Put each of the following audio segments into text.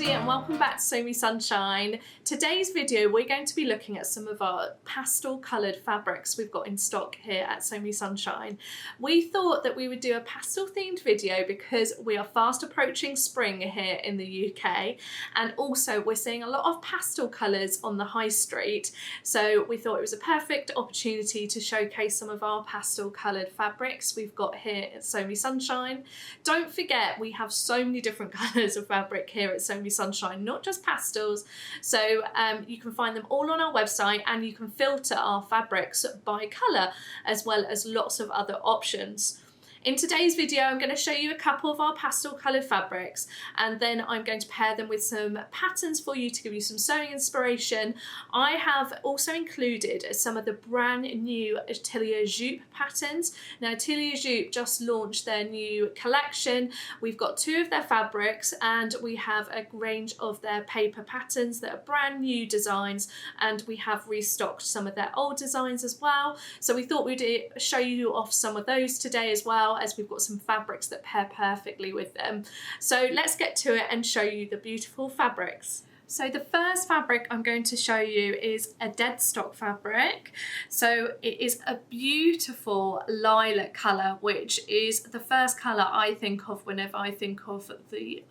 everybody and welcome back to Sew Me Sunshine. Today's video we're going to be looking at some of our pastel coloured fabrics we've got in stock here at Sew Me Sunshine. We thought that we would do a pastel themed video because we are fast approaching spring here in the UK, and also we're seeing a lot of pastel colours on the high street, so we thought it was a perfect opportunity to showcase some of our pastel coloured fabrics we've got here at Sew Me Sunshine. Don't forget we have so many different colours of fabric here at Sew Me Sunshine, not just pastels, so you can find them all on our website and you can filter our fabrics by colour as well as lots of other options. In today's video I'm going to show you a couple of our pastel coloured fabrics, and then I'm going to pair them with some patterns for you to give you some sewing inspiration. I have also included some of the brand new Atelier Jupe patterns. Now Atelier Jupe just launched their new collection. We've got two of their fabrics and we have a range of their paper patterns that are brand new designs, and we have restocked some of their old designs as well. So we thought we'd show you off some of those today as well, as we've got some fabrics that pair perfectly with them. So let's get to it and show you the beautiful fabrics. So the first fabric I'm going to show you is a Deadstock fabric. So it is a beautiful lilac colour, which is the first colour I think of whenever I think of the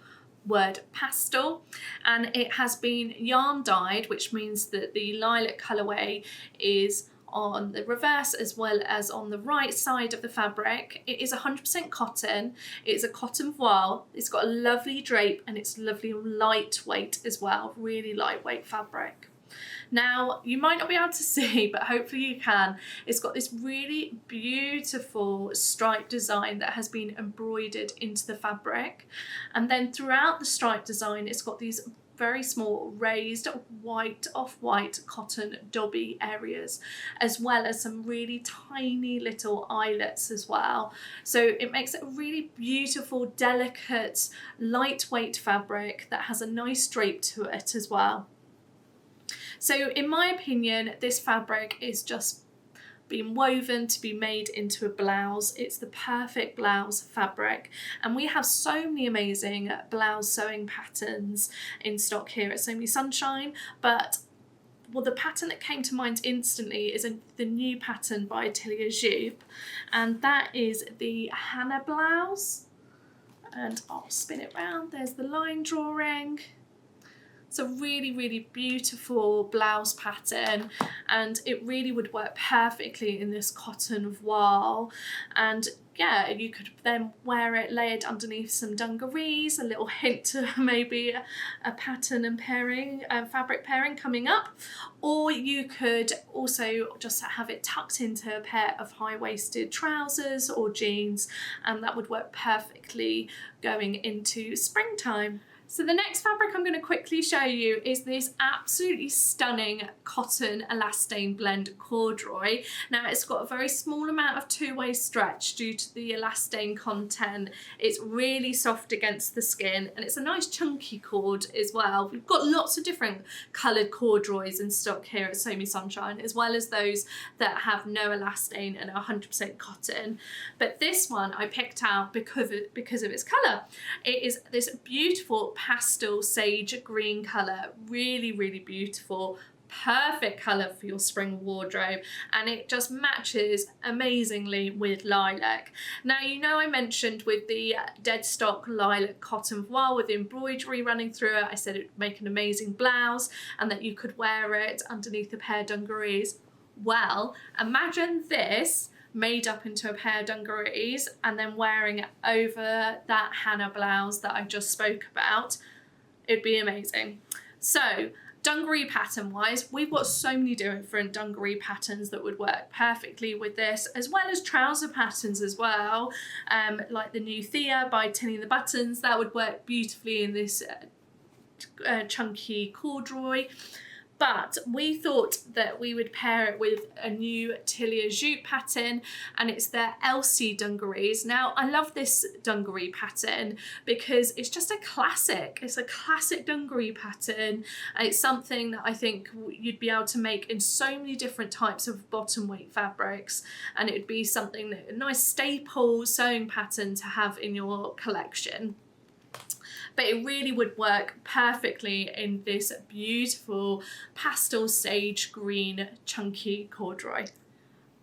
word pastel, and it has been yarn dyed, which means that the lilac colourway is on the reverse as well as on the right side of the fabric. It is 100% cotton. It's a cotton voile. It's got a lovely drape and it's lovely lightweight as well, really lightweight fabric. Now you might not be able to see, but hopefully you can. It's got this really beautiful stripe design that has been embroidered into the fabric, and then throughout the stripe design it's got these very small raised white off-white cotton Dobby areas, as well as some really tiny little eyelets as well. So it makes it a really beautiful, delicate, lightweight fabric that has a nice drape to it as well. So in my opinion, this fabric is just being woven to be made into a blouse. It's the perfect blouse fabric, and we have so many amazing blouse sewing patterns in stock here at Sew Me Sunshine, but well, the pattern that came to mind instantly is the new pattern by Atelier Jupe, and that is the Hannah blouse. And I'll spin it round, there's the line drawing. It's a really, really beautiful blouse pattern, and it really would work perfectly in this cotton voile. And yeah, you could then wear it layered underneath some dungarees, a little hint to maybe a pattern and pairing, fabric pairing coming up. Or you could also just have it tucked into a pair of high-waisted trousers or jeans, and that would work perfectly going into springtime. So the next fabric I'm going to quickly show you is this absolutely stunning cotton elastane blend Corduroy. Now it's got a very small amount of two-way stretch due to the elastane content. It's really soft against the skin, and it's a nice chunky cord as well. We've got lots of different coloured corduroys in stock here at Sew Me Sunshine, as well as those that have no elastane and are 100% cotton. But this one I picked out because of its colour. It is this beautiful pastel sage green colour, really, really beautiful, perfect colour for your spring wardrobe, and it just matches amazingly with lilac. Now you know I mentioned with the Deadstock lilac cotton voile with embroidery running through it, I said it would make an amazing blouse and that you could wear it underneath a pair of dungarees. Well, imagine this made up into a pair of dungarees and then wearing it over that Hannah blouse that I just spoke about. It'd be amazing. So dungaree pattern wise, we've got so many different dungaree patterns that would work perfectly with this, as well as trouser patterns as well, like the new Thea by Tinning the Buttons. That would work beautifully in this chunky corduroy. But we thought that we would pair it with a new Atelier Jupe pattern, and it's their Elsie dungarees. Now, I love this dungaree pattern because it's just a classic. It's a classic dungaree pattern. It's something that I think you'd be able to make in so many different types of bottom weight fabrics, and it would be something that a nice staple sewing pattern to have in your collection. but it really would work perfectly in this beautiful pastel sage green chunky corduroy.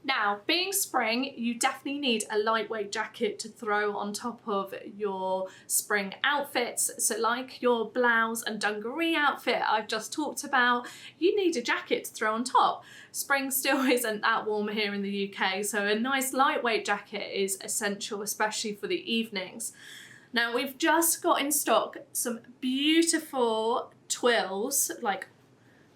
Now, being spring, you definitely need a lightweight jacket to throw on top of your spring outfits. So like your blouse and dungaree outfit I've just talked about, you need a jacket to throw on top. Spring still isn't that warm here in the UK, so a nice lightweight jacket is essential, especially for the evenings. Now, we've just got in stock some beautiful twills, like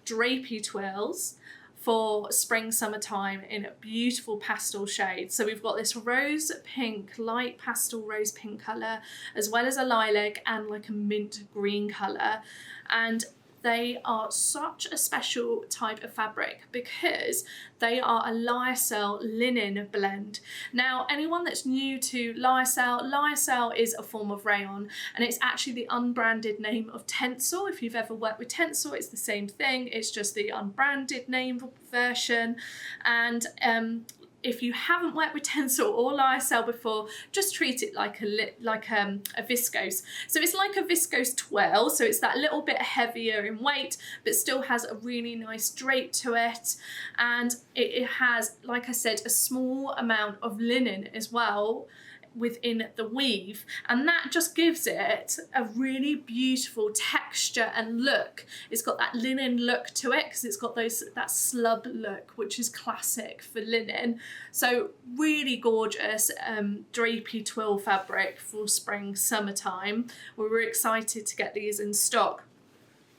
drapey twills, for spring summertime in beautiful pastel shades. So we've got this rose pink, light pastel rose pink colour, as well as a lilac and like a mint green colour. And they are such a special type of fabric because they are a Lyocell linen blend. Now, anyone that's new to Lyocell is a form of rayon, and it's actually the unbranded name of Tencel. If you've ever worked with Tencel, it's the same thing. It's just the unbranded name version. And if you haven't worked with Tencel or Lyocell before, just treat it like a viscose. So it's like a viscose twill, so it's that little bit heavier in weight, but still has a really nice drape to it. And it has, like I said, a small amount of linen as well within the weave, and that just gives it a really beautiful texture and look. It's got that linen look to it because it's got that slub look, which is classic for linen. So really gorgeous drapey twill fabric for spring summertime. We're excited to get these in stock.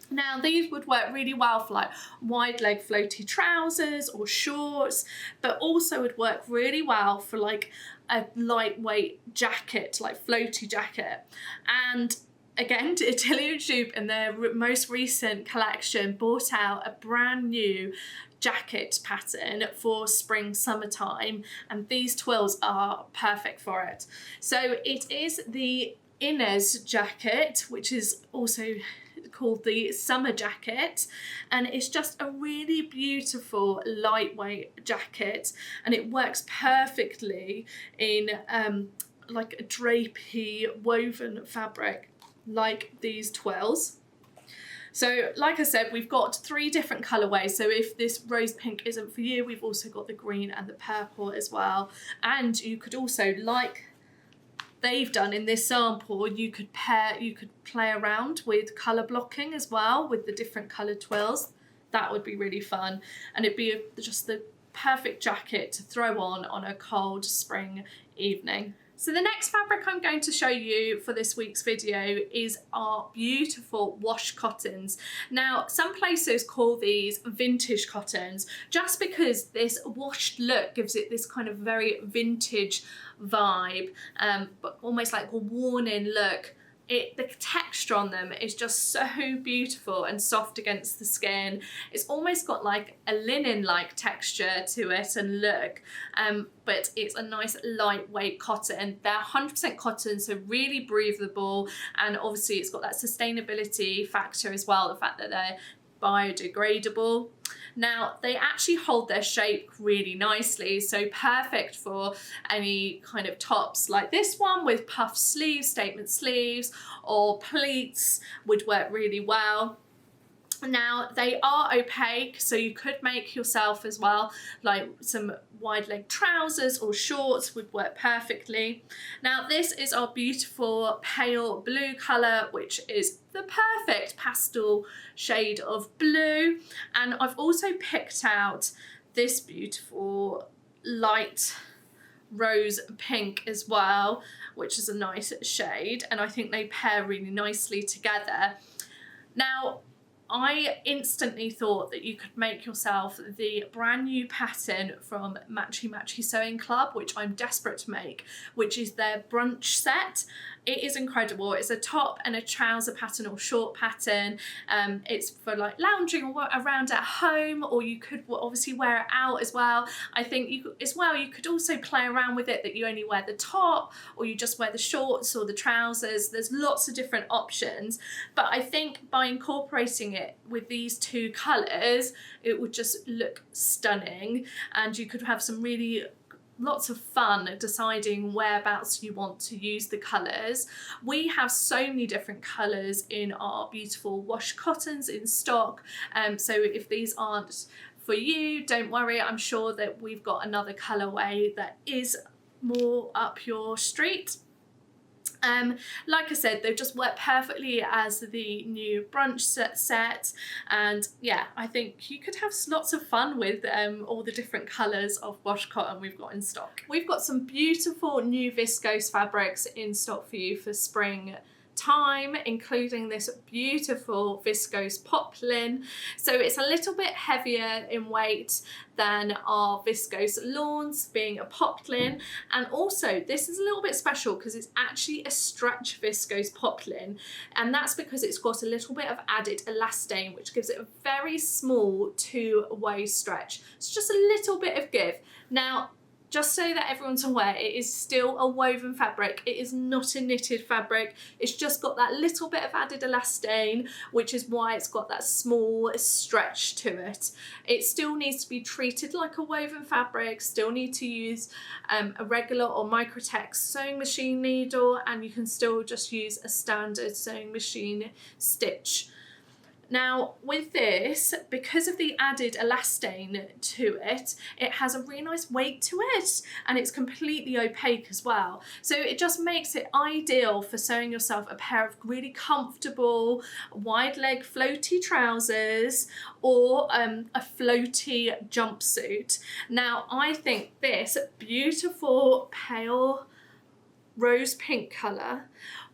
Now, these would work really well for like wide leg floaty trousers or shorts, but also would work really well for like a lightweight jacket, like floaty jacket. And again, Atelier and Jupe in their most recent collection brought out a brand new jacket pattern for spring summertime, and these twills are perfect for it. So it is the Inez jacket, which is also called the summer jacket, and it's just a really beautiful lightweight jacket, and it works perfectly in like a drapey woven fabric like these twills. So like I said, we've got 3 different colourways. So if this rose pink isn't for you, we've also got the green and the purple as well. And you could also, like they've done in this sample, you could play around with colour blocking as well with the different coloured twills. That would be really fun, and it'd be just the perfect jacket to throw on a cold spring evening. So the next fabric I'm going to show you for this week's video is our beautiful wash cottons. Now, some places call these vintage cottons just because this washed look gives it this kind of very vintage vibe, but almost like a worn-in look. The texture on them is just so beautiful and soft against the skin. It's almost got like a linen-like texture to it and look, but it's a nice lightweight cotton. They're 100% cotton, so really breathable, and obviously it's got that sustainability factor as well, the fact that they're biodegradable. Now, they actually hold their shape really nicely, so perfect for any kind of tops like this one with puff sleeves, statement sleeves, or pleats would work really well. Now, they are opaque, so you could make yourself as well like some wide leg trousers or shorts would work perfectly. Now, this is our beautiful pale blue colour, which is the perfect pastel shade of blue. And I've also picked out this beautiful light rose pink as well, which is a nice shade, and I think they pair really nicely together. Now, I instantly thought that you could make yourself the brand new pattern from Matchy Sewing Club, which I'm desperate to make, which is their brunch set. It is incredible. It's a top and a trouser pattern or short pattern. It's for like lounging or around at home, or you could obviously wear it out as well. I think you could also play around with it that you only wear the top, or you just wear the shorts or the trousers. There's lots of different options, but I think by incorporating it with these 2 colours, it would just look stunning, and you could have some really lots of fun deciding whereabouts you want to use the colours. We have so many different colours in our beautiful wash cottons in stock, so if these aren't for you, don't worry, I'm sure that we've got another colourway that is more up your street. Like I said, they've just worked perfectly as the new brunch set, and yeah, I think you could have lots of fun with all the different colours of wash cotton we've got in stock. We've got some beautiful new viscose fabrics in stock for you for spring time, including this beautiful Visos Poplin. So it's a little bit heavier in weight than our Visos Lawns, being a poplin, and also this is a little bit special because it's actually a stretch Visos Poplin, and that's because it's got a little bit of added elastane, which gives it a very small two-way stretch. It's just a little bit of give. Now, just so that everyone's aware, it is still a woven fabric. It is not a knitted fabric. It's just got that little bit of added elastane, which is why it's got that small stretch to it. It still needs to be treated like a woven fabric, still need to use a regular or Microtex sewing machine needle, and you can still just use a standard sewing machine stitch. Now with this, because of the added elastane to it, it has a really nice weight to it, and it's completely opaque as well. So it just makes it ideal for sewing yourself a pair of really comfortable wide leg floaty trousers or a floaty jumpsuit. Now I think this beautiful pale rose pink colour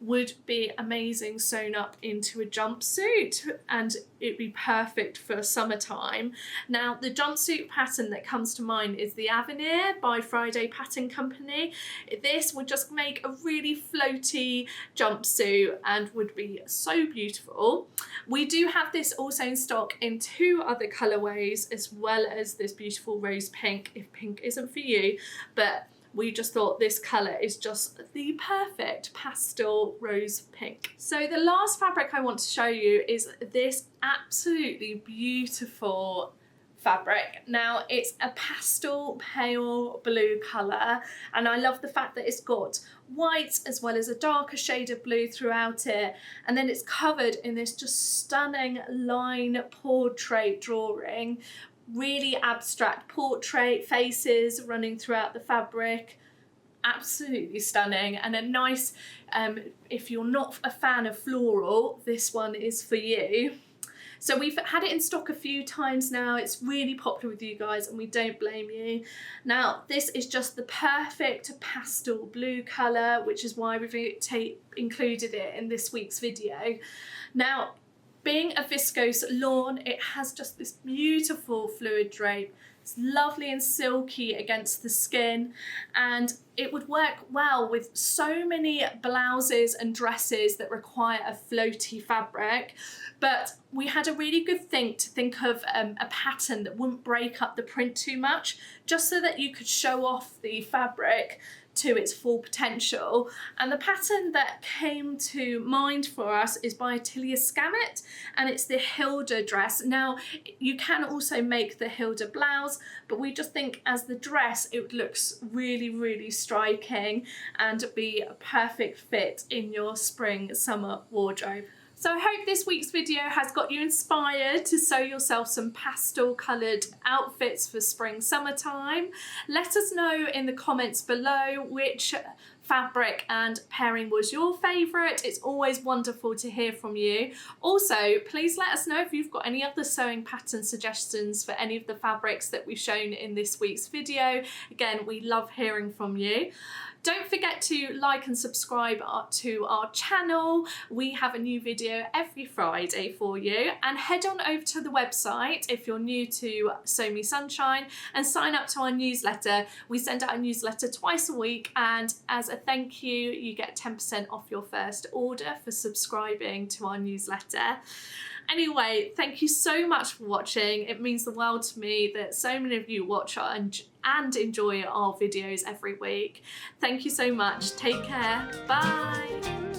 would be amazing sewn up into a jumpsuit, and it'd be perfect for summertime. Now the jumpsuit pattern that comes to mind is the Avenir by Friday Pattern Company. This would just make a really floaty jumpsuit and would be so beautiful. We do have this also in stock in two other colourways, as well as this beautiful rose pink, if pink isn't for you, but we just thought this colour is just the perfect pastel rose pink. So the last fabric I want to show you is this absolutely beautiful fabric. Now it's a pastel pale blue colour, and I love the fact that it's got white as well as a darker shade of blue throughout it, and then it's covered in this just stunning line portrait drawing. Really abstract portrait faces running throughout the fabric. Absolutely stunning, and a nice, if you're not a fan of floral, this one is for you. So we've had it in stock a few times now. It's really popular with you guys, and we don't blame you. Now this is just the perfect pastel blue colour, which is why we've included it in this week's video. Now, being a Viscose Lawn, it has just this beautiful fluid drape. It's lovely and silky against the skin, and it would work well with so many blouses and dresses that require a floaty fabric. But we had a really good think of a pattern that wouldn't break up the print too much, just so that you could show off the fabric to its full potential. And the pattern that came to mind for us is by Atelier Scamitt, and it's the Hilde dress. Now you can also make the Hilde blouse, but we just think as the dress it looks really striking and be a perfect fit in your spring summer wardrobe. So I hope this week's video has got you inspired to sew yourself some pastel coloured outfits for spring summertime. Let us know in the comments below which fabric and pairing was your favourite. It's always wonderful to hear from you. Also, please let us know if you've got any other sewing pattern suggestions for any of the fabrics that we've shown in this week's video. Again, we love hearing from you. Don't forget to like and subscribe to our channel. We have a new video every Friday for you, and head on over to the website if you're new to Sew Me Sunshine and sign up to our newsletter. We send out a newsletter twice a week, and as a thank you, you get 10% off your first order for subscribing to our newsletter. Anyway, thank you so much for watching. It means the world to me that so many of you watch and enjoy our videos every week. Thank you so much. Take care. Bye.